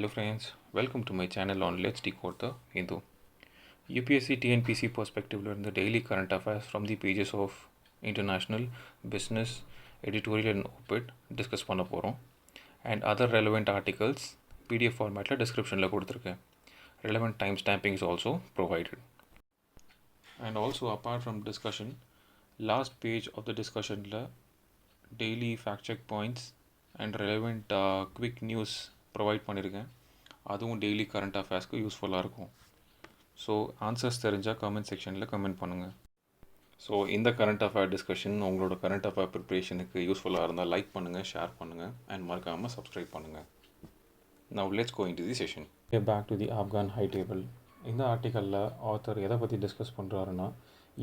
Hello friends, welcome to my channel on Let's Decode the Hindu. UPSC TNPC perspective learn the daily current affairs from the pages of international, business, editorial and op-ed discuss பண்ண போகிறோம் and other relevant articles PDF formatல descriptionல கொடுத்துருக்கேன். Relevant time stamping is also provided. And also apart from discussion, last page of the discussionல daily fact check points and relevant quick news provide பண்ணியிருக்கேன். அதுவும் daily current அஃபேர்ஸ்க்கு யூஸ்ஃபுல்லாக இருக்கும். So answers தெரிஞ்சால் comment செக்ஷனில் comment பண்ணுங்கள். So இந்த current affair discussion உங்களோட current affair ப்ரிப்ரேஷனுக்கு யூஸ்ஃபுல்லாக இருந்தால் லைக் பண்ணுங்கள், ஷேர் பண்ணுங்கள் அண்ட் மறக்காமல் சப்ஸ்கிரைப் பண்ணுங்கள். Now let's go into the session. Back to the Afghan high table. இந்த ஆர்டிக்கலில் ஆத்தர் எதை பற்றி டிஸ்கஸ் பண்ணுறாருன்னா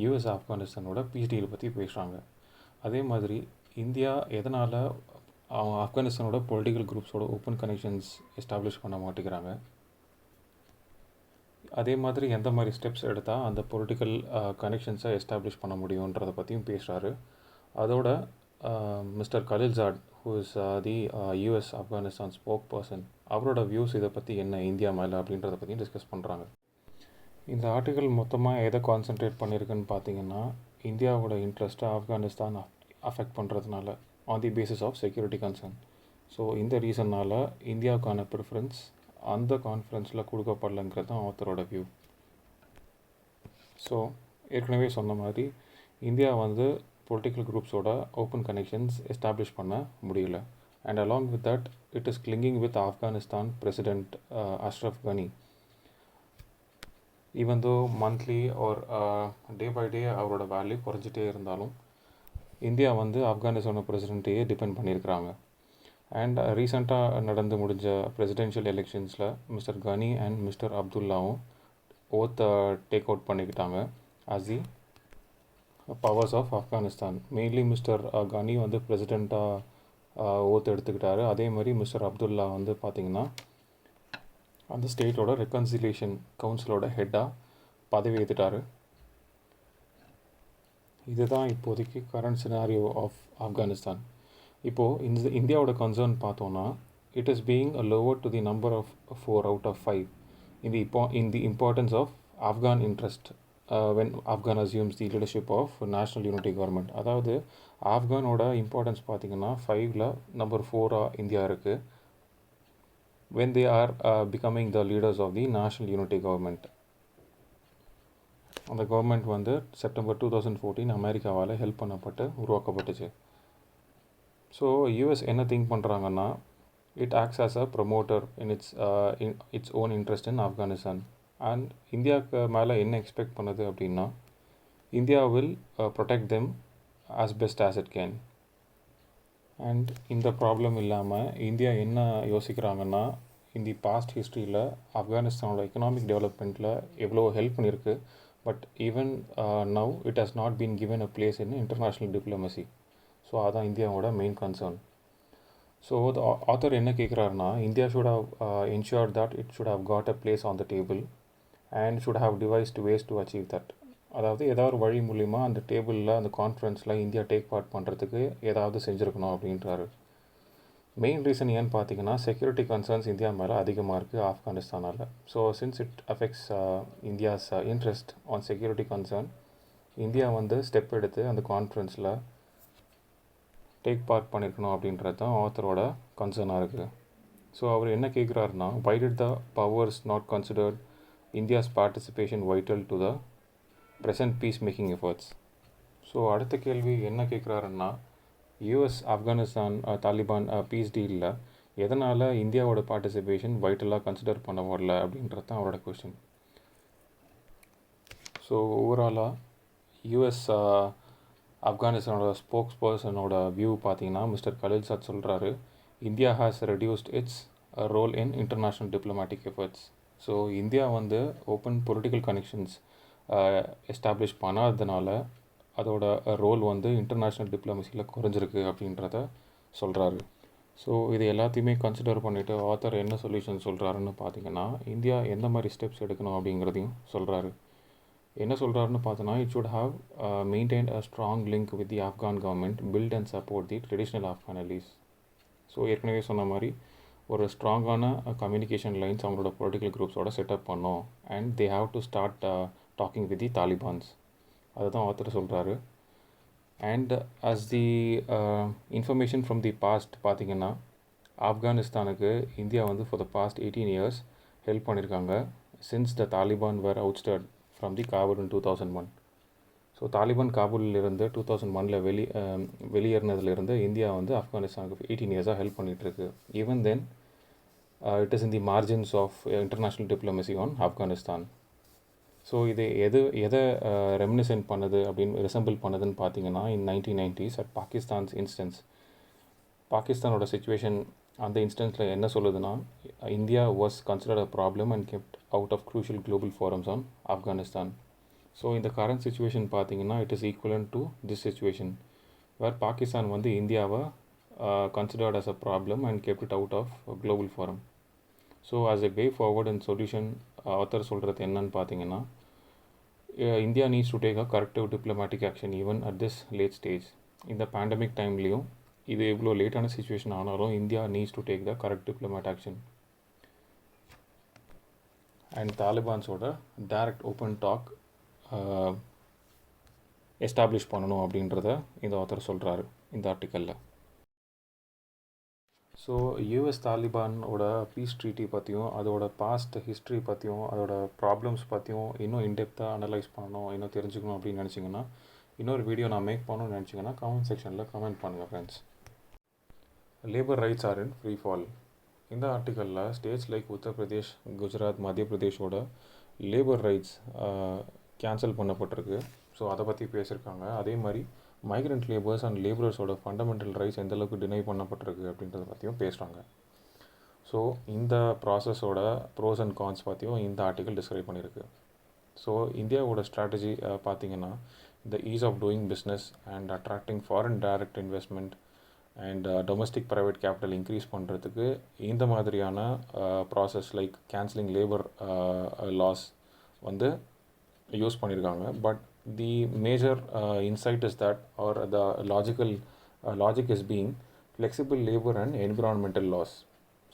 யூஎஸ் ஆப்கானிஸ்தானோட பீஸ் டீல் பற்றி பேசுகிறாங்க. அதே மாதிரி இந்தியா எதனால் அவங்க ஆப்கானிஸ்தானோட பொலிட்டிக்கல் குரூப்ஸோட ஓப்பன் கனெக்ஷன்ஸ் எஸ்டாப்ளிஷ் பண்ண மாட்டேங்கிறாங்க, அதே மாதிரி எந்த மாதிரி ஸ்டெப்ஸ் எடுத்தால் அந்த பொலிட்டிக்கல் கனெக்ஷன்ஸை எஸ்டாப்ளிஷ் பண்ண முடியுன்றதை பற்றியும் பேசுகிறாரு. அதோட mister Khalilzad who is the US Afghanistan spoke person, அவரோட வியூஸ் இதை பற்றி என்ன இந்தியா மேலே அப்படின்றத பற்றியும் டிஸ்கஸ் பண்ணுறாங்க. இந்த ஆர்டிக்கல் மொத்தமாக எதை கான்சென்ட்ரேட் பண்ணியிருக்குன்னு பார்த்தீங்கன்னா இந்தியாவோட இன்ட்ரெஸ்ட்டை ஆப்கானிஸ்தான் அஃபெக்ட் பண்ணுறதுனால on the basis of security concern. So இந்த ரீசன்னால் இந்தியாவுக்கான ப்ரிஃபரன்ஸ் அந்த கான்ஃபரன்ஸில் கொடுக்கப்படலைங்கிறது தான் ஆத்தரோட வியூ. ஸோ ஏற்கனவே சொன்ன மாதிரி இந்தியா பொலிட்டிக்கல் குரூப்ஸோட ஓப்பன் கனெக்ஷன்ஸ் எஸ்டாப்ளிஷ் பண்ண முடியல. And along with that it is clinging with Afghanistan president Ashraf Ghani. Even though monthly or day by day அவரோட வேல்யூ குறைஞ்சிட்டே இருந்தாலும் இந்தியா ஆப்கானிஸ்தான பிரசிடெண்ட்டையே டிபெண்ட் பண்ணியிருக்கிறாங்க. அண்ட் ரீசெண்டாக நடந்து முடிஞ்ச பிரசிடென்ஷியல் எலெக்ஷன்ஸில் மிஸ்டர் கனி அண்ட் மிஸ்டர் அப்துல்லாவும் ஓத் டேக் அவுட் பண்ணிக்கிட்டாங்க as the powers of Afghanistan. Mainly mister Ghani பிரசிடெண்ட்டாக ஓத் எடுத்துக்கிட்டாரு. அதே மாதிரி மிஸ்டர் அப்துல்லா பார்த்திங்கன்னா அந்த ஸ்டேட்டோட ரெக்கன்சிலியேஷன் கவுன்சிலோட ஹெட்டாக பதவி ஏற்றுட்டார். இதுதான் இப்போதைக்கு கரண்ட் சினாரியோ ஆஃப் ஆப்கானிஸ்தான். இப்போது இந்தியாவோட கன்சர்ன் பார்த்தோன்னா it is being lower to the number of 4 out of 5 in the importance of Afghan interest when Afghan assumes the leadership of national unity government. அதாவது ஆப்கானோட importance பார்த்திங்கன்னா 5ல் number 4 India இருக்குது when they are becoming the leaders of the national unity government. அந்த government September 2014 அமெரிக்காவால் help பண்ணப்பட்டு உருவாக்கப்பட்டுச்சு. So US என்ன think பண்ணுறாங்கன்னா it acts as a promoter in its own interest in Afghanistan. And இந்தியாவுக்கு மேலே என்ன expect பண்ணுது அப்படின்னா India will protect them as best as it can. And இந்த problem இல்லாமல் இந்தியா என்ன யோசிக்கிறாங்கன்னா இந்த பாஸ்ட் ஹிஸ்ட்ரியில் ஆப்கானிஸ்தானோட எக்கனாமிக் டெவலப்மெண்ட்டில் எவ்வளோ ஹெல்ப் பண்ணியிருக்கு, but even now it has not been given a place in international diplomacy. So அதான் இந்தியாவோட மெயின் கன்சர்ன். ஸோ ஆத்தர் என்ன கேட்குறாருன்னா India should have ensure that it should have got a place on the table and should have devised ways to achieve that. அதாவது ஏதாவது ஒரு வழி மூலிமா அந்த டேபிளில் அந்த கான்ஃபரன்ஸில் இந்தியா டேக் பார்ட் பண்ணுறதுக்கு ஏதாவது செஞ்சுருக்கணும் அப்படின்றாரு. மெயின் ரீசன் ஏன்னு பார்த்தீங்கன்னா செக்யூரிட்டி கன்சர்ன்ஸ் இந்தியா மேலே அதிகமாக இருக்குது ஆப்கானிஸ்தானால். So since it affects India's interest on security concern, India step எடுத்து அந்த கான்ஃபரன்ஸில் டேக் பார்ட் பண்ணியிருக்கணும் அப்படின்றது தான் ஆத்தரோட கன்சர்னாக இருக்குது. ஸோ அவர் என்ன கேட்குறாருன்னா why did the powers not considered India's participation vital to the present peace making efforts. So அடுத்த கேள்வி என்ன கேட்குறாருன்னா யூஎஸ் ஆப்கானிஸ்தான் தாலிபான் பீஸ் டீலில் எதனால் இந்தியாவோட பார்ட்டிசிபேஷன் வைட்டலாக கன்சிடர் பண்ண வரல அப்படின்றது தான் அவரோட கொஸ்டின். ஸோ ஓவராலாக யூஎஸ் ஆப்கானிஸ்தானோட ஸ்போக்ஸ் பர்சனோட வியூ பார்த்தீங்கன்னா மிஸ்டர் கலில்சாத் சொல்கிறாரு India has reduced its role in international diplomatic efforts. So India open political connections establish பண்ணாததுனால அதோட ரோல் இன்டர்நேஷ்னல் டிப்ளமசியில் குறைஞ்சிருக்கு அப்படின்றத சொல்கிறாரு. ஸோ இது எல்லாத்தையுமே கன்சிடர் பண்ணிவிட்டு ஆத்தர் என்ன சொல்யூஷன் சொல்கிறாருன்னு பார்த்தீங்கன்னா இந்தியா எந்த மாதிரி ஸ்டெப்ஸ் எடுக்கணும் அப்படிங்கிறதையும் சொல்கிறாரு. என்ன சொல்கிறாருன்னு பார்த்தோன்னா it should have maintained a strong link with the Afghan government, build and support the traditional Afghan allies. So ஏற்கனவே சொன்ன மாதிரி ஒரு ஸ்ட்ராங்கான கம்யூனிகேஷன் லைன்ஸ் அவங்களோட பொலிட்டிக்கல் குரூப்ஸோட செட்டப் பண்ணோம். And they have to start talking with the Talibans. அதுதான் ஆத்தர் சொல்கிறாரு. And as the information from the past பார்த்திங்கன்னா, ஆப்கானிஸ்தானுக்கு இந்தியா வந்து for the past 18 years help பண்ணியிருக்காங்க since the Taliban were அவுட்ஸ்டர்ட் from the Kabul in 2001. So Taliban காபூலிலிருந்து 2001 வெளியேறினதுலேருந்து இந்தியா வந்து ஆப்கானிஸ்தானுக்கு 18 years ஹெல்ப் பண்ணிகிட்ருக்கு. Even then it is in the margins of international diplomacy on Afghanistan. So இது எதை ரெமினிசென்ட் பண்ணுது அப்படின்னு ரிசம்பிள் பண்ணுதுன்னு பார்த்தீங்கன்னா, in 1990s at Pakistan's instance, பாகிஸ்தானோட சுச்சுவேஷன் அந்த இன்ஸ்டன்ஸில் என்ன சொல்லுதுன்னா, India was considered a problem and kept out of crucial global forums on Afghanistan. So இந்த கரண்ட் சுச்சுவேஷன் பார்த்தீங்கன்னா, it is equivalent to this situation where Pakistan வந்து இந்தியாவை considered as a problem and kept it out of global forum. So as a way forward and solution author சொல்கிறது என்னன்னு பார்த்தீங்கன்னா, India needs to take a corrective diplomatic action even at this late stage. இந்த pandemic டைம்லேயும் இது இவ்வளோ லேட்டான situation ஆனாலும் India needs to take the correct diplomat action. And தாலிபான்ஸோட டைரக்ட் ஓப்பன் டாக் எஸ்டாப்ளிஷ் பண்ணணும் அப்படின்றத இந்த ஆத்தர் சொல்கிறாரு இந்த ஆர்டிக்கலில். ஸோ யூஎஸ் தாலிபானோட பீஸ் ட்ரீட்டி பற்றியும் அதோட பாஸ்ட் ஹிஸ்ட்ரி பற்றியும் அதோட ப்ராப்ளம்ஸ் பற்றியும் இன்னும் இன்டெப்த்தாக அனலைஸ் பண்ணணும், இன்னும் தெரிஞ்சுக்கணும் அப்படின்னு நினச்சிங்கன்னா, இன்னொரு வீடியோ நான் மேக் பண்ணணும்னு நினச்சிங்கன்னா கமெண்ட் செக்ஷனில் கமெண்ட் பண்ணுங்கள் friends. Labour rights are in free fall. இந்த ஆர்டிக்கலில் ஸ்டேட்ஸ் லைக் உத்தரப்பிரதேஷ், குஜராத், மத்திய பிரதேஷோட லேபர் ரைட்ஸ் கேன்சல் பண்ணப்பட்டிருக்கு. ஸோ அதை பற்றி பேசியிருக்காங்க. அதே மாதிரி மைக்ரண்ட் லேபர்ஸ் அண்ட் லேபரர்ஸோட ஃபண்டமெண்டல் ரைட்ஸ் எந்தளவுக்கு டினை பண்ணப்பட்டிருக்கு அப்படின்றத பற்றியும் பேசுகிறாங்க. ஸோ இந்த ப்ராசஸோட ப்ரோஸ் அண்ட் கான்ஸ் பற்றியும் இந்த ஆர்டிக்கல் டிஸ்கிரைப் பண்ணியிருக்கு. ஸோ இந்தியாவோட ஸ்ட்ராட்டஜி பார்த்திங்கன்னா, the ease of doing business and attracting foreign direct investment and domestic private capital increase பண்ணுறதுக்கு இந்த மாதிரியான process like cancelling labour laws வந்து யூஸ் பண்ணியிருக்காங்க. But the major insight is that, or the logic is being flexible labor and environmental laws.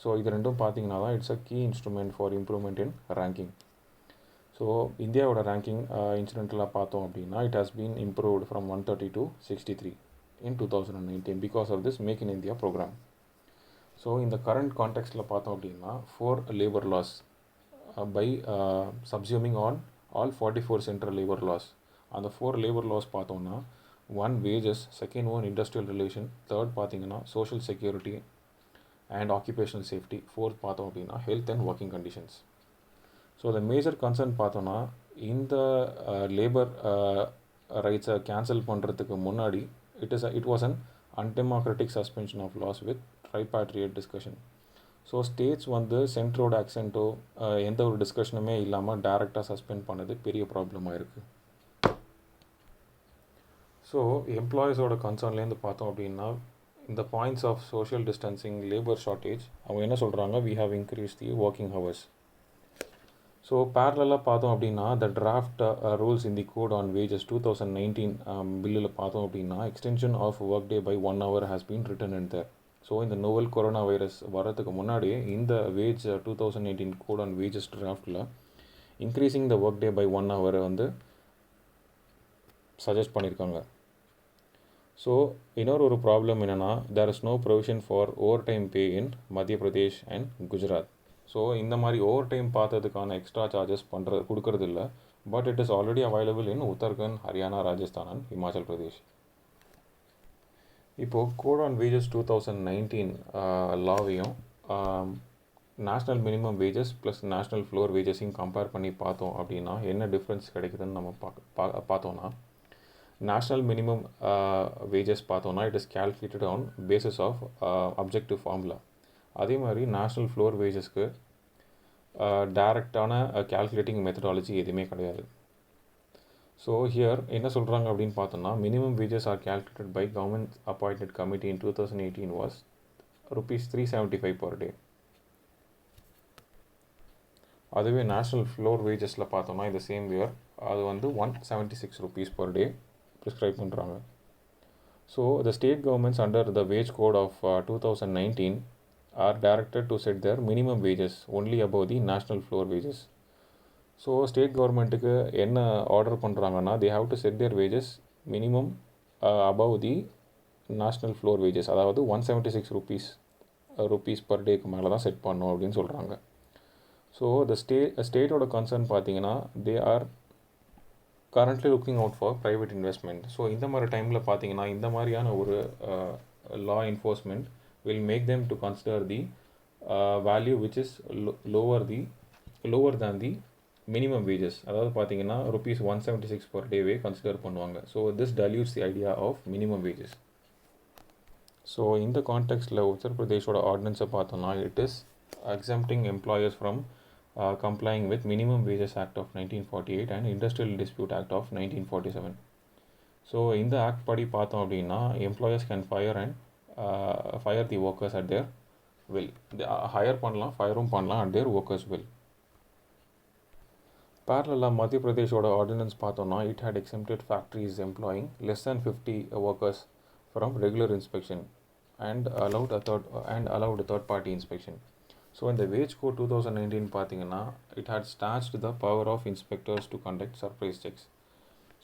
So இது ரெண்டும் பார்த்தீங்கன்னா தான் it's a key instrument for improvement in ranking. So இந்தியாவோட ranking இன்சிடென்டலாக பார்த்தோம் அப்படின்னா, it has been improved from 130 to 63 in 2019 because of this make in India programme. So இந்த current கான்டெக்ஸ்டில் பார்த்தோம் அப்படின்னா 4 labour laws by subsuming all 44 central labour laws. அந்த 4 labour laws பார்த்தோம்னா, 1 wages, second 1 industrial relation, third பார்த்தீங்கன்னா social security and occupational safety, fourth பார்த்தோம் அப்படின்னா health and working conditions. So the major concern பார்த்தோன்னா, இந்த லேபர் ரைட்ஸை கேன்சல் பண்ணுறதுக்கு முன்னாடி it was an undemocratic suspension of laws with tripartite discussion. So states வந்து சென்ட்ரோட அக்சென்ட்டோ எந்த ஒரு டிஸ்கஷனுமே இல்லாமல் டைரெக்டாக சஸ்பெண்ட் பண்ணது பெரிய ப்ராப்ளமாக இருக்குது. ஸோ எம்ப்ளாயீஸோட கன்சர்ன்லேருந்து பார்த்தோம் அப்படின்னா, இந்த points of social distancing, labour shortage, அவங்க என்ன சொல்கிறாங்க, we have increase the working hours. So பேரலாக பார்த்தோம் அப்படின்னா, the draft rules in the code on wages 2019 பில்லில் பார்த்தோம் அப்படின்னா, extension of work day by 1 hour has been written in there. So இந்த நோவல் கொரோனா வைரஸ் வரதுக்கு முன்னாடியே இந்த வேஜ் 2018 கோட் ஆன் வேஜஸ் டிராஃப்டில் increasing the work day by 1 hour வந்து suggest பண்ணியிருக்காங்க. ஸோ இன்னொரு ப்ராப்ளம் என்னென்னா, there is no provision for overtime pay in Madhya Pradesh and Gujarat. So இந்த மாதிரி ஓவர் டைம் பார்த்ததுக்கான எக்ஸ்ட்ரா சார்ஜஸ் கொடுக்கறது இல்லை. But it is already available in Uttarakhand, Haryana, Rajasthan and Himachal Pradesh. இப்போது கோட் ஆன் வேஜஸ் 2019 லாவையும் national minimum wages plus national floor வேஜஸையும் compare பண்ணி பார்த்தோம் அப்படின்னா என்ன டிஃப்ரென்ஸ் கிடைக்குதுன்னு நம்ம பார்த்தோன்னா, நேஷ்னல் மினிமம் வேஜஸ் பார்த்தோன்னா it is calculated on basis of objective formula. அதே மாதிரி நேஷ்னல் ஃப்ளோர் வேஜஸ்க்கு டைரக்டான கேல்குலேட்டிங் மெத்தடாலஜி எதுவுமே கிடையாது. ஸோ ஹியர் என்ன சொல்கிறாங்க அப்படின்னு பார்த்தோன்னா, minimum wages are calculated by government appointed committee in 2018 was ₹375 per day. அதுவே நேஷ்னல் ஃப்ளோர் வேஜஸில் பார்த்தோன்னா இந்த சேம் இயர் அது வந்து ₹176 per day ப்ரிஸ்கிரைப் பண்ணுறாங்க. So the state governments under the wage code of 2019 are directed to set their minimum wages only above the national floor wages. So state கவர்மெண்ட்டுக்கு என்ன order பண்ணுறாங்கன்னா they have to set their wages minimum above the national floor wages, அதாவது 176 rupees per டேக்கு மேலே தான் set பண்ணணும் அப்படின்னு சொல்கிறாங்க. So the ஸ்டேட்டோட concern பார்த்தீங்கன்னா they are currently looking out for private investment. So இந்த மாதிரி டைமில் பார்த்தீங்கன்னா இந்த மாதிரியான ஒரு law enforcement will make them to consider the value which is lower than the minimum wages, அதாவது பார்த்தீங்கன்னா rupees 176 per டேவே கன்சிடர் பண்ணுவாங்க. So this dilutes the idea of minimum wages. So இந்த கான்டெக்ஸ்டில் உத்தரப்பிரதேஷோட ஆர்டினன்ஸை பார்த்தோம்னா it is exempting employers from complying with minimum wages act of 1948 and industrial dispute act of 1947. So இந்த act படி பார்த்தோம் அப்படின்னா employers can fire the workers at their will. Hire பண்ணலாம், ஃபயரும் பண்ணலாம் at their workers will. பேரலாக மத்திய பிரதேஷோட ஆர்டினன்ஸ் பார்த்தோம்னா it had exempted factories employing less than 50 workers from regular inspection and allowed third party inspection. So இந்த wage code 2019 பார்த்தீங்கன்னா it had snatched the power of inspectors to conduct surprise checks.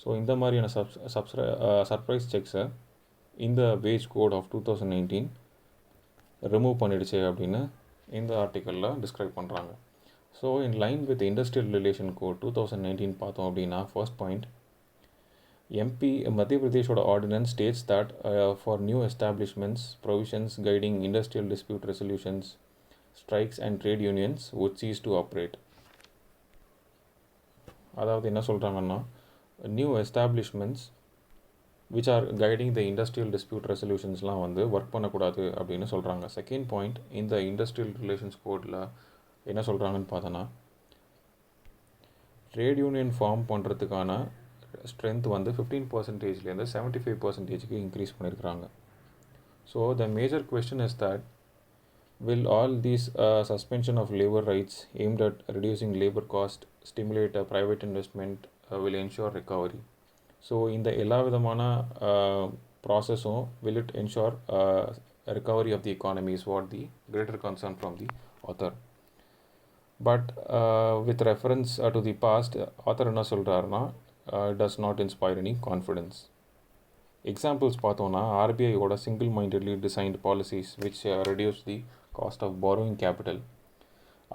So இந்த மாதிரியான surprise செக்ஸை இந்த wage code of 2019 remove பண்ணிடுச்சு அப்படின்னு இந்த ஆர்டிக்கலில் describe பண்ணுறாங்க. So in line with industrial relation code 2019 பார்த்தோம் அப்படின்னா ஃபர்ஸ்ட் பாயிண்ட் மத்திய பிரதேஷோட ordinance states that for new establishments provisions guiding industrial dispute resolutions strikes and trade unions would cease to operate. அதாவது என்ன சொல்கிறாங்கன்னா new establishments which are guiding the industrial dispute ரெசல்யூஷன்ஸ்லாம் வந்து work பண்ணக்கூடாது அப்படின்னு சொல்கிறாங்க. செகண்ட் பாயிண்ட் இந்த இண்டஸ்ட்ரியல் ரிலேஷன்ஸ் கோடில் என்ன சொல்கிறாங்கன்னு பார்த்தோன்னா ட்ரேட் யூனியன் ஃபார்ம் பண்ணுறதுக்கான ஸ்ட்ரென்த் வந்து 15%லேருந்து 75%க்கு இன்க்ரீஸ் பண்ணியிருக்கிறாங்க. So the major question is that will all these suspension of labor rights aimed at reducing labor cost stimulate a private investment will ensure recovery. So இந்த எல்லா விதமான ப்ராசஸும் will it ensure recovery of the economy is what the greater concern from the author. But with reference to the past, author என்ன சொல்கிறாருன்னா does not inspire any confidence. Examples பார்த்தோன்னா ஆர்பிஐயோட single mindedly designed policies which reduce the cost of borrowing capital,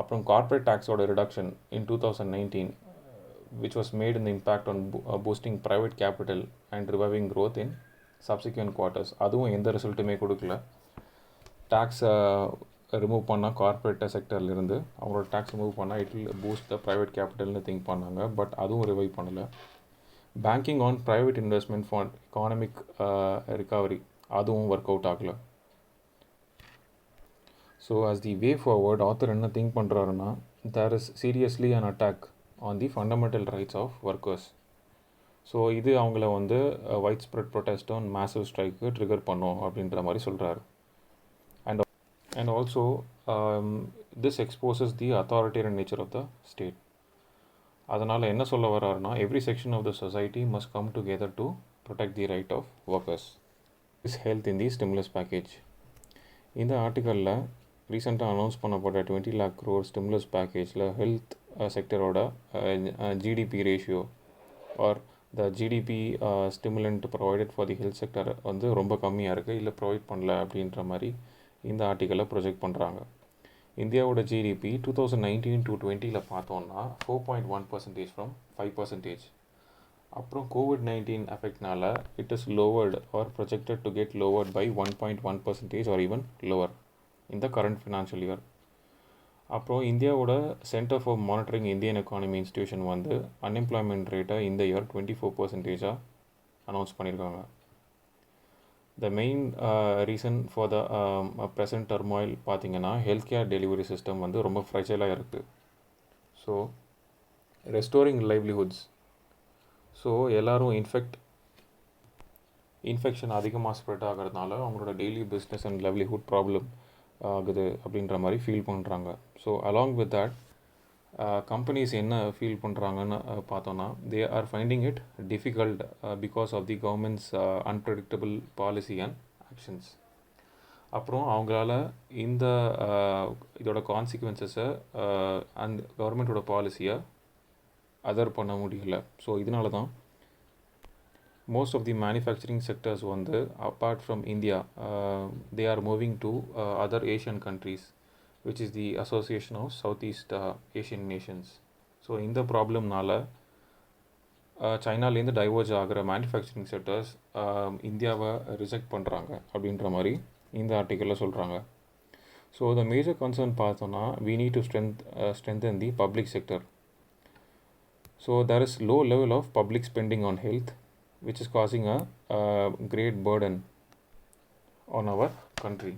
அப்புறம் corporate டேக்ஸோட reduction in 2019 which was made in the impact on boosting private capital and reviving growth in subsequent quarters. அதுவும் எந்த ரிசல்ட்டுமே கொடுக்கல. டேக்ஸை remove பண்ணால் corporate செக்டர்லேருந்து அவங்களோட tax remove பண்ணால் it will boost the private கேபிட்டல்னு திங்க் பண்ணாங்க. பட் அதுவும் ரிவைவ் பண்ணலை. Banking on private investment for economic recovery அதுவும் ஒர்க் அவுட் ஆகலை. So as the way forward author என்ன திங்க் பண்ணுறாருன்னா there is seriously an attack on the fundamental rights of workers. So இது அவங்கள வந்து widespread protest on massive ஸ்ட்ரைக்கு trigger பண்ணோம் அப்படின்ற மாதிரி சொல்கிறாரு. And also this exposes the authoritarian nature of the state. அதனால் என்ன சொல்ல வர்றாருன்னா every section of the society must come together to protect the right of workers. Is health in the stimulus package. இந்த ஆர்டிக்கலில் ரீசெண்டாக அனௌன்ஸ் பண்ணப்பட்ட 20 lakh crore stimulus பேக்கேஜில் health செக்டரோட GDP ratio or the GDP stimulant provided for the health sector வந்து ரொம்ப கம்மியாக இருக்குது, இல்லை ப்ரொவைட் பண்ணல அப்படின்ற மாதிரி இந்த ஆர்டிக்கலை ப்ரொஜெக்ட் பண்ணுறாங்க. இந்தியாவோட ஜிடிபி 2019-20 பார்த்தோன்னா 4.1% ஃப்ரம் 5%. அப்புறம் கோவிட்-19 எஃபெக்ட்னால it is lowered or projected to get lowered by 1.1% or even lower இந்த கரண்ட் ஃபினான்ஷியல் இயர். அப்புறம் இந்தியாவோட centre for monitoring Indian economy institution வந்து அன்எம்ப்ளாய்மெண்ட் ரேட்டை இந்த இயர் 24% அனௌன்ஸ் பண்ணியிருக்காங்க. The main reason for the present turmoil பார்த்தீங்கன்னா health care delivery system வந்து ரொம்ப ஃப்ரெஜைலாக இருக்குது. So restoring livelihoods. ஸோ எல்லோரும் இன்ஃபெக்ஷன் அதிகமாக ஸ்ப்ரெட் ஆகிறதுனால அவங்களோட daily business and livelihood problem ஆகுது அப்படின்ற மாதிரி ஃபீல் பண்ணுறாங்க. So along with that companies என்ன ஃபீல் பண்ணுறாங்கன்னு பார்த்தோன்னா they are finding it difficult because of the government's unpredictable policy and actions. அப்புறம் அவங்களால இந்த இதோட கான்சிக்வன்சஸை அந்த கவர்மெண்ட்டோட பாலிசியை அதர் பண்ண முடியல. ஸோ இதனால தான் most of the manufacturing sectors வந்து apart from India, they are moving to other Asian countries, which is the Association of Southeast Asian Nations. So இந்த ப்ராப்ளம்னால சைனாலேருந்து டைவர்ஜ் ஆகிற மேனுஃபேக்சரிங் செக்டர்ஸ் இந்தியாவை ரிஜெக்ட் பண்ணுறாங்க அப்படின்ற மாதிரி இந்த ஆர்டிக்கலில் சொல்கிறாங்க. ஸோ த மேஜர் கன்சர்ன் பார்த்தோன்னா we need to strengthen the public sector. So there is low level of public spending on health, which is causing a great burden on our country.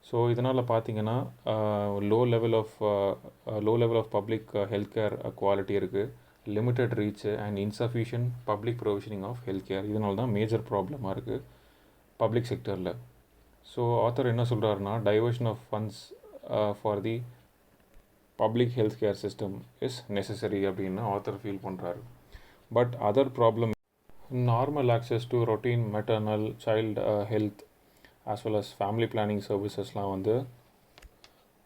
So இதனால் பார்த்தீங்கன்னா low level of public health care quality இருக்குது, limited reach and insufficient public provisioning of health care. இதனால தான் major ப்ராப்ளமாக இருக்குது public செக்டரில். So author என்ன சொல்கிறாருன்னா, diversion of funds for the public health care system is necessary அப்படின்னு author feel பண்ணுறாரு. But other problem, normal access to routine maternal child health as well as family planning servicesலாம் வந்து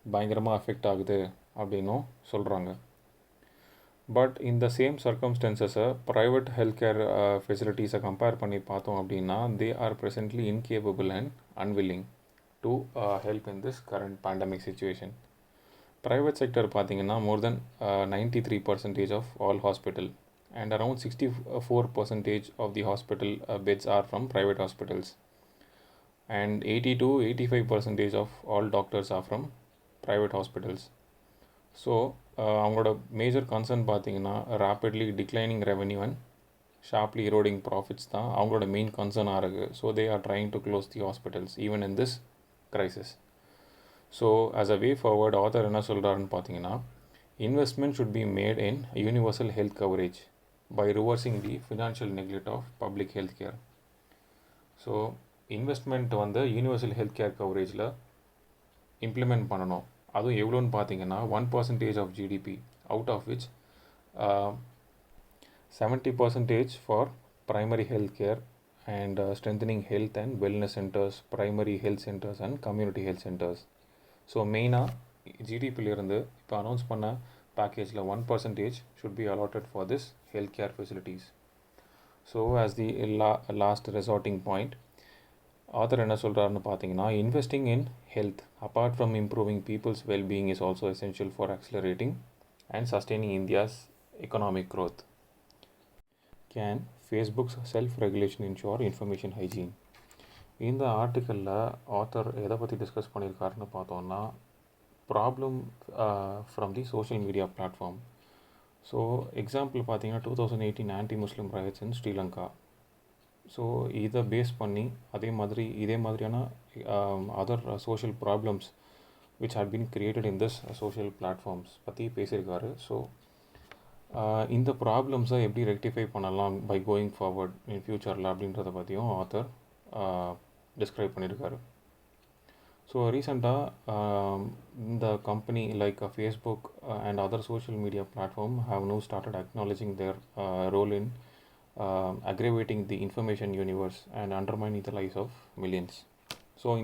பயங்கரமாக affect ஆகுது அப்படின்னும் சொல்கிறாங்க. பட் இந்த சேம் சர்க்கம்ஸ்டன்சஸை ப்ரைவேட் ஹெல்த் கேர் ஃபெசிலிட்டிஸை கம்பேர் பண்ணி பார்த்தோம் அப்படின்னா they are presently incapable and unwilling to help in this current pandemic situation. Private sector பார்த்தீங்கன்னா more than 93% of all hospital and around 64% of the hospital beds are from private hospitals, and 80 to 85% of all doctors are from private hospitals. So அவங்களோட major concern பார்த்தீங்கன்னா rapidly declining revenue and sharply eroding profits தான் அவங்களோட main கன்சர்னாக இருக்குது. So they are trying to close the hospitals even in this crisis. So as a way forward, author என்ன சொல்கிறாருன்னு பார்த்தீங்கன்னா, investment should be made in universal health coverage by reversing the financial neglect of public health care. So investment வந்து universal health care கவரேஜில் implement பண்ணணும். அதுவும் எவ்வளோன்னு பார்த்தீங்கன்னா 1% of GDP, out of which 70% for primary health care and strengthening health and wellness centres, primary health centres and community health centres. So மெயினாக ஜிடிபியிலிருந்து இப்போ announce பண்ண பேக்கேஜில் 1% should be allotted for this healthcare facilities. So as the last resorting point, author என்ன சொல்கிறாருன்னு பார்த்தீங்கன்னா, investing in health apart from improving people's well-being is also essential for accelerating and sustaining India's economic growth. Can Facebook's self-regulation ensure information hygiene? இந்த ஆர்டிக்கலில் author எதை பற்றி discuss பண்ணியிருக்காருன்னு பார்த்தோன்னா, problem from the social media platform. So example பார்த்தீங்கன்னா 2018 anti Muslim riots in Sri Lanka. So இதை face பண்ணி இதே மாதிரியான other social problems which had been created in this social platforms பற்றி பேசியிருக்காரு. ஸோ இந்த ப்ராப்ளம்ஸை எப்படி ரெக்டிஃபை பண்ணலாம் பை கோயிங் ஃபார்வர்ட் இன் ஃப்யூச்சரில் அப்படின்றத பற்றியும் ஆத்தர் டிஸ்கிரைப் பண்ணியிருக்காரு. ஸோ ரீசெண்டாக இந்த company like Facebook and other social media platform have no started acknowledging their role in aggravating the information universe and undermining the lives of millions. So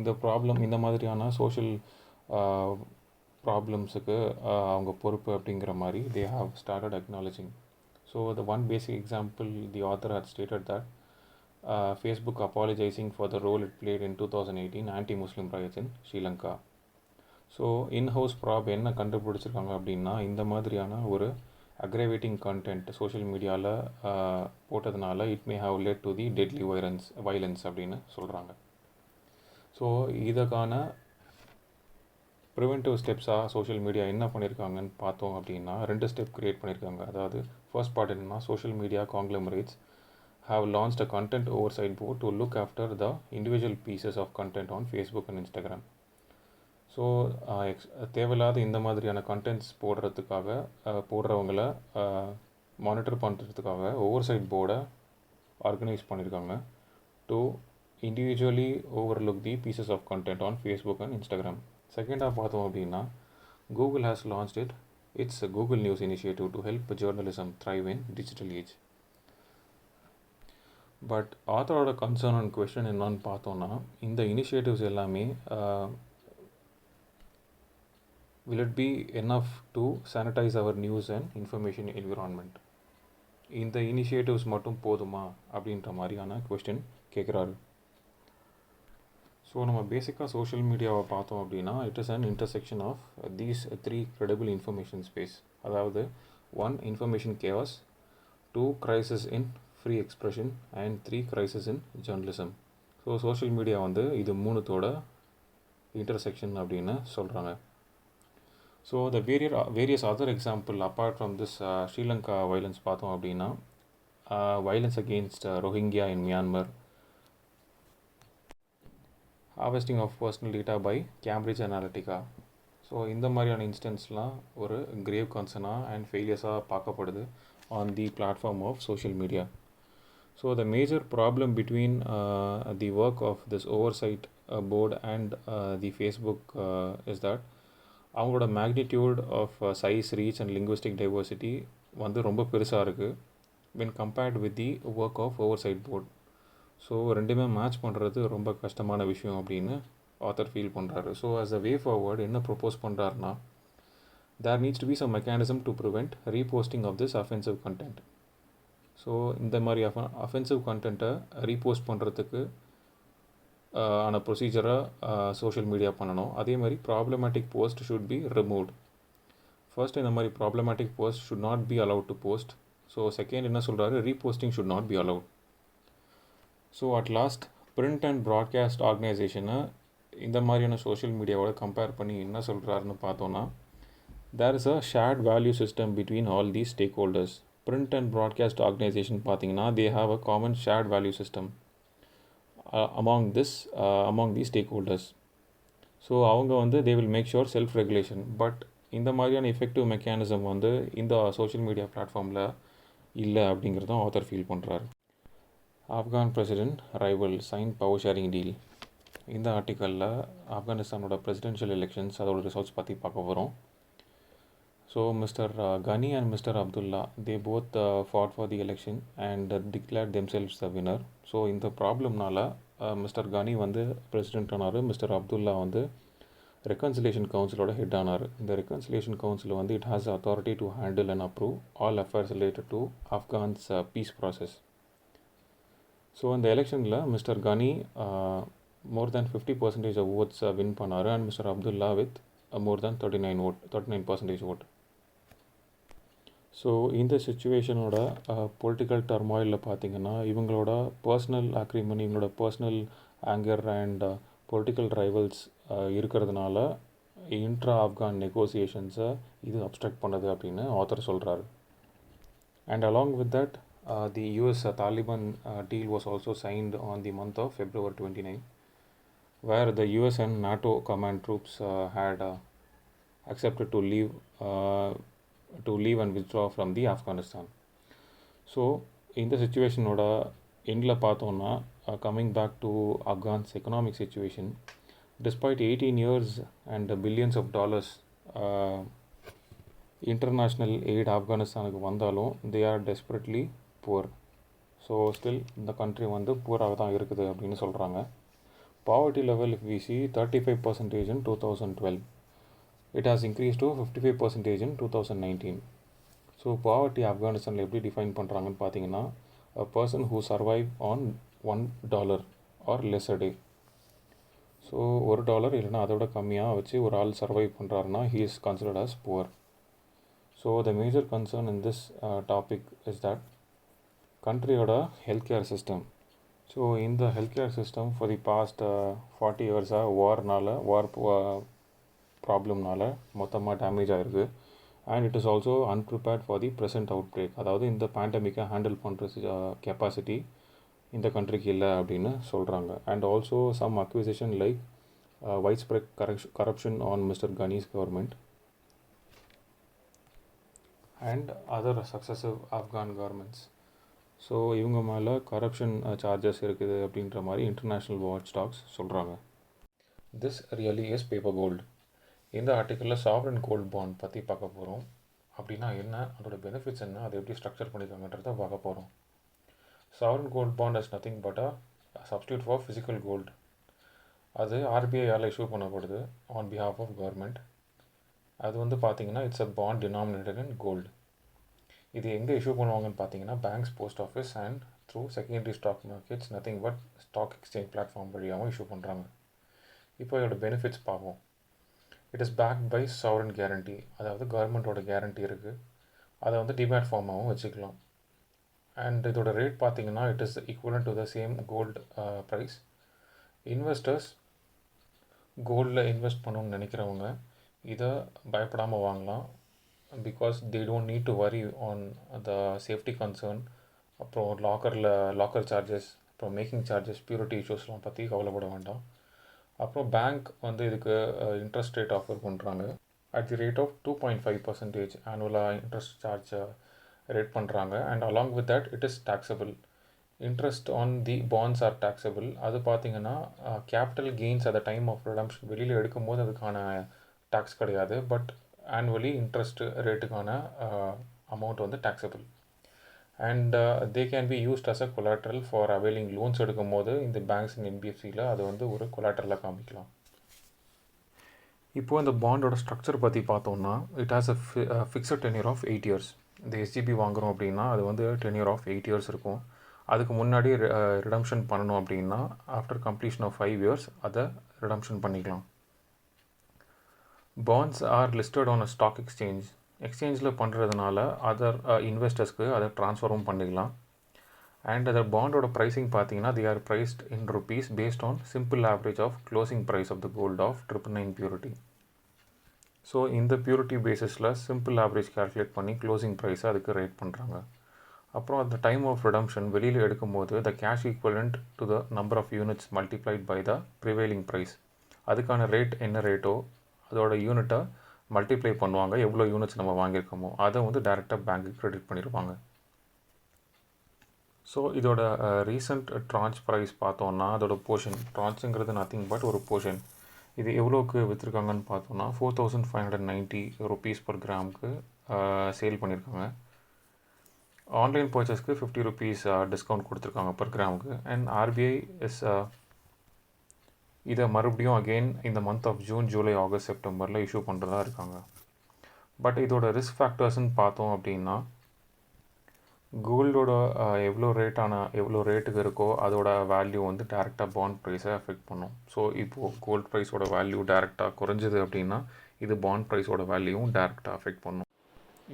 இந்த மாதிரியான social ப்ராப்ளம்ஸுக்கு அவங்க பொறுப்பு அப்படிங்கிற மாதிரி they have started acknowledging. So the one basic example, the author had stated that Facebook apologizing for the role it played in 2018 anti-Muslim riots in Sri Lanka. So in house ப்ராப் என்ன கண்டுபிடிச்சிருக்காங்க அப்படின்னா, இந்த மாதிரியான ஒரு அக்ரவேட்டிங் கண்டென்ட் சோஷியல் மீடியாவில் போட்டதுனால it may have led to the deadly violence அப்படின்னு சொல்கிறாங்க. ஸோ இதுக்கான ப்ரிவென்டிவ் ஸ்டெப்ஸாக சோஷியல் மீடியா என்ன பண்ணியிருக்காங்கன்னு பார்த்தோம் அப்படின்னா, 2 ஸ்டெப் க்ரியேட் பண்ணியிருக்காங்க. அதாவது ஃபர்ஸ்ட் பார்ட் என்னன்னா, social media conglomerates have launched a content oversight board to look after the individual pieces of content on Facebook and Instagram. So தேவையில்லாத இந்த மாதிரியான கண்டென்ட்ஸ் போடுறவங்கள மானிட்டர் பண்ணுறதுக்காக ஓவர்சைட் போர்டை ஆர்கனைஸ் பண்ணியிருக்காங்க to individually overlook the pieces of content on Facebook and Instagram. செகண்டாக பார்த்தோம் அப்படின்னா, Google has launched its Google News initiative to help journalism thrive in digital age. But ஆத்தரோட கன்சர்ன் அண்ட் கொஷின் என்னன்னு பார்த்தோன்னா, இந்த initiatives எல்லாமே will it be enough to sanitize our news and information environment? இந்த initiatives மட்டும் போதுமா அப்படின்ற மாதிரியான கொஸ்டின் கேட்குறாரு. ஸோ நம்ம பேசிக்காக சோஷியல் மீடியாவை பார்த்தோம் அப்படின்னா, it is an intersection of these 3 credible information space. அதாவது 1 information chaos, 2 crisis in free expression and 3 crisis in journalism. So social media வந்து இது மூணுத்தோட இன்டர்செக்ஷன் அப்படின்னு சொல்கிறாங்க. So the various other example apart from this Sri Lanka violence பார்த்தோம் அப்படின்னா, violence against Rohingya in Myanmar, harvesting of personal data by Cambridge Analytica. ஸோ இந்த மாதிரியான இன்ஸ்டன்ஸ்லாம் ஒரு கிரேவ் கன்சர்னாக அண்ட் ஃபெயிலியர்ஸாக பார்க்கப்படுது on the platform of social media. So the major problem between the work of this oversight board and the Facebook is that அவங்களோட magnitude of size, reach and linguistic diversity வந்து ரொம்ப பெருசாக இருக்குது when compared with the work of oversight board. So ரெண்டுமே match பண்ணுறது ரொம்ப கஷ்டமான விஷயம் அப்படின்னு ஆத்தர் ஃபீல் பண்ணுறாரு. ஸோ ஆஸ் அ வே ஃபார்வர்ட் என்ன ப்ரொப்போஸ் பண்ணுறாருனா, there needs to be some mechanism to prevent reposting of this offensive content. So இந்த மாதிரி அஃபென்சிவ் கண்டென்ட்டை ரீபோஸ்ட் பண்ணுறதுக்கு ஆன ப்ரொசீஜராக சோஷியல் மீடியா பண்ணணும். அதே மாதிரி problematic post should be removed. First இந்த மாதிரி problematic post should not be allowed to post. So second என்ன சொல்கிறாரு, reposting should not be allowed. So at last print and broadcast ஆர்கனைசேஷனை இந்த மாதிரியான சோஷியல் மீடியாவோட கம்பேர் பண்ணி என்ன சொல்கிறாருன்னு பார்த்தோன்னா, there is a shared value system between all the stakeholders. Print and broadcast organisation பார்த்தீங்கன்னா, they have a common shared value system among the stakeholders. So அவங்க வந்து they will make sure self regulation. But இந்த மாதிரியான effective mechanism வந்து இந்த social media பிளாட்ஃபார்மில் இல்லை அப்படிங்கிறதும் ஆத்தர் ஃபீல் பண்ணுறாரு. Afghan president rival sign power sharing deal. இந்த ஆர்டிக்கலில் ஆப்கானிஸ்தானோட பிரசிடென்ஷியல் எலெக்ஷன்ஸ் அதோட ரிசல்ட்ஸ் பற்றி பார்க்க போகிறோம். So mister Ghani and mister Abdullah, they both fought for the election and declare themselves the winner. So இந்த ப்ராப்ளம்னால மிஸ்டர் கனி வந்து பிரசிடென்ட் ஆனார், மிஸ்டர் அப்துல்லா வந்து ரெக்கன்சிலேஷன் கவுன்சிலோட ஹெட் ஆனார். இந்த ரெக்கன்சிலேஷன் கவுன்சில் வந்து it has authority to handle and approve all affairs related to Afghan's peace process. So இந்த எலெக்ஷனில் mister Ghani more than 50% of votes win பண்ணார் and mister Abdullah with more than 39% vote. So இந்த சுச்சுவேஷனோட political டர்மாயிலில் பார்த்திங்கன்னா, இவங்களோட பர்சனல் அக்ரிமெண்ட், இவங்களோட personal anger and political rivals இருக்கிறதுனால இன்ட்ரா ஆப்கான் நெகோசியேஷன்ஸை இது அப்ஸ்ட்ரக்ட் பண்ணுது அப்படின்னு ஆத்தர் சொல்கிறாரு. And along with that the US Taliban deal was also signed on the month of February 29, where the US and NATO command troops had accepted to leave and withdraw from the Afghanistan. So இந்த சுச்சுவேஷனோட எண்டில் பார்த்தோன்னா, coming back to Afghan's economic situation, despite 18 years and billions of dollars international aid ஆப்கானிஸ்தானுக்கு வந்தாலும் they are desperately poor. So still இந்த country வந்து பூராக தான் இருக்குது அப்படின்னு சொல்கிறாங்க. Poverty level, if we see 35% in 2012, it has increased to 55% in 2019. So poverty ஆப்கானிஸ்தானில் எப்படி டிஃபைன் பண்ணுறாங்கன்னு பார்த்தீங்கன்னா, a person who survive on $1 or less a day. So $1 இல்லைனா அதோட கம்மியாக வச்சு ஒரு ஆள் சர்வைவ் பண்ணுறாருன்னா he is considered as poor. ஸோ the major concern in this topic is that கண்ட்ரியோட ஹெல்த் கேர் சிஸ்டம். ஸோ இந்த health care system for the past 40 இயர்ஸாக வார் ப்ராப்ளம்னால மொத்தமாக டேமேஜ் ஆகிருக்கு. And it is also unprepared for the present outbreak. அதாவது இந்த பேண்டமிக்கை handle பண்ணுற capacity இந்த கண்ட்ரிக்கு இல்லை அப்படின்னு சொல்கிறாங்க. And also some acquisition like widespread corruption on Mister Ghani's government and other successive Afghan governments. So இவங்க மேலே கரப்ஷன் சார்ஜஸ் இருக்குது அப்படின்ற மாதிரி இன்டர்நேஷ்னல் வாட்ச் டாக்ஸ் சொல்கிறாங்க. This really is paper gold. இந்த ஆர்டிக்கலில் சாவரன் கோல்ட் பாண்ட் பற்றி பார்க்க போகிறோம். அப்படின்னா என்ன, அதோட பெனிஃபிட்ஸ் என்ன, அதை எப்படி ஸ்ட்ரக்சர் பண்ணியிருக்காங்கன்றத பார்க்க போகிறோம். Sovereign gold bond is nothing but a substitute for physical gold. அது ஆர்பிஐயால் இஷ்யூ பண்ணப்படுது ஆன் பிஹாஃப் ஆஃப் கவர்மெண்ட். அது வந்து பார்த்தீங்கன்னா it's a bond denominated in gold. இது எங்கே இஷ்யூ பண்ணுவாங்கன்னு பார்த்தீங்கன்னா banks, post office and through secondary stock markets, nothing but stock exchange platform வழியாகவும் இஷ்யூ பண்ணுறாங்க. இப்போ இதோட பெனிஃபிட்ஸ் பார்ப்போம். It is backed by sovereign guarantee, அதாவது கவர்மெண்ட்டோட கேரண்டி இருக்குது. அதை வந்து டிமேட் ஃபார்மாகவும் வச்சுக்கலாம். அண்ட் இதோட ரேட் பார்த்தீங்கன்னா it is equivalent to the same gold price. Investors கோல்டில் இன்வெஸ்ட் பண்ணணும்னு நினைக்கிறவங்க இதை பயப்படாமல் வாங்கலாம். Because they don't need to worry on the safety concern, அப்புறம் லாக்கர் சார்ஜஸ், அப்புறம் மேக்கிங் சார்ஜஸ், பியூரிட்டி இஷ்யூஸ்லாம் பற்றி கவலைப்பட வேண்டாம். அப்புறம் பேங்க் வந்து இதுக்கு இன்ட்ரெஸ்ட் ரேட் ஆஃபர் பண்ணுறாங்க. அட் தி ரேட் ஆஃப் 2.5% ஆனுவலாக இன்ட்ரெஸ்ட் சார்ஜ் ரேட் பண்ணுறாங்க. And along with that it is taxable. Interest on the bonds R taxable. அது பார்த்தீங்கன்னா capital gains at the time of redemption வெளியில் எடுக்கும் போது அதுக்கான டாக்ஸ் கிடையாது. பட் ஆனுவலி இன்ட்ரெஸ்ட் ரேட்டுக்கான அமௌண்ட் வந்து taxable. And they can be used as a collateral for availing loans எடுக்கும் போது இந்த பேங்க்ஸ் அண்ட் என்பிஎஃப்சியில் அது வந்து ஒரு கொலாட்ரலாக காமிக்கலாம். இப்போது இந்த பாண்டோட ஸ்ட்ரக்சர் பற்றி பார்த்தோம்னா it has a fixed tenure of 8 years. இந்த எஸ்ஜிபி வாங்குகிறோம் அப்படின்னா அது வந்து டென்யூர் ஆஃப் 8 years இருக்கும். அதுக்கு முன்னாடி ரிடம்ஷன் பண்ணணும் அப்படின்னா ஆஃப்டர் கம்ப்ளீஷன் ஆஃப் 5 years அதை ரிடம்ஷன் பண்ணிக்கலாம். Bonds are listed on a stock exchange. எக்ஸ்சேஞ்சில் பண்ணுறதுனால அதர் இன்வெஸ்டர்ஸ்க்கு அதை ட்ரான்ஸ்ஃபரும் பண்ணிக்கலாம். அண்ட் அதர் பாண்டோட ப்ரைஸிங் பார்த்தீங்கன்னா they are priced in rupees based on simple average of closing price of the gold of 999 purity. So இந்த பியூரிட்டி பேசிஸில் சிம்பிள் ஆவரேஜ் கால்குலேட் பண்ணி க்ளோசிங் ப்ரைஸை அதுக்கு ரேட் பண்ணுறாங்க. அப்புறம் அந்த டைம் ஆஃப் ரிடம்ஷன் வெளியில் எடுக்கும்போது the cash equivalent to the number of units multiplied by the prevailing price. அதுக்கான ரேட் என்ன ரேட்டோ அதோட யூனிட்டை மல்டிப்ளை பண்ணுவாங்க. எவ்வளோ யூனிட்ஸ் நம்ம வாங்கியிருக்கோமோ அதை வந்து டைரெக்டாக பேங்க்குக்கு கிரெடிட் பண்ணிடுவாங்க. ஸோ இதோட ரீசன்ட் ட்ரான்ச் ப்ரைஸ் பார்த்தோன்னா அதோட போர்ஷன், ட்ரான்ச்சுங்கிறது நத்திங் பட் ஒரு போர்ஷன். இது எவ்வளோக்கு விற்றுருக்காங்கன்னு பார்த்தோன்னா 4590 rupees per கிராமுக்கு சேல் பண்ணியிருக்காங்க. ஆன்லைன் பர்ச்சேஸ்க்கு 50 rupees டிஸ்கவுண்ட் கொடுத்துருக்காங்க பர் கிராமுக்கு. அண்ட் ஆர்பிஐ இதை மறுபடியும் அகெயின் இந்த month of June, July, August, செப்டம்பரில் இஷ்யூ பண்ணுறதா இருக்காங்க. பட் இதோட ரிஸ்க் ஃபேக்டர்ஸ்ன்னு பார்த்தோம் அப்படின்னா கோல்டோட எவ்வளோ ரேட்டுக்கு இருக்கோ அதோட வேல்யூ வந்து டேரெக்டாக பாண்ட் ப்ரைஸை அஃபெக்ட் பண்ணும். ஸோ இப்போது கோல்ட் ப்ரைஸோட வேல்யூ டேரெக்டாக குறைஞ்சது அப்படின்னா இது பாண்ட் ப்ரைஸோட வேல்யூவும் டேரெக்டாக அஃபெக்ட் பண்ணும்.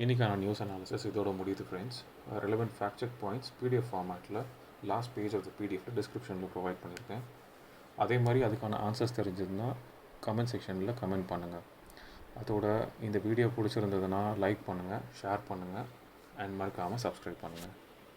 இன்றைக்கான நியூஸ் அனாலிசிஸ் இதோட முடியுது ஃப்ரெண்ட்ஸ். Relevant fact check points PDF ஃபார்மேட்டில் last page of the PDF டிஸ்கிரிப்ஷனில் ப்ரொவைட் பண்ணியிருக்கேன். அதே மாதிரி அதுக்கான ஆன்சர்ஸ் தெரிஞ்சதுன்னா கமெண்ட் செக்ஷனில் கமெண்ட் பண்ணுங்கள். அதோட இந்த வீடியோ பிடிச்சிருந்ததுன்னா லைக் பண்ணுங்கள், ஷேர் பண்ணுங்கள் அண்ட் மறக்காமல் சப்ஸ்கிரைப் பண்ணுங்கள்.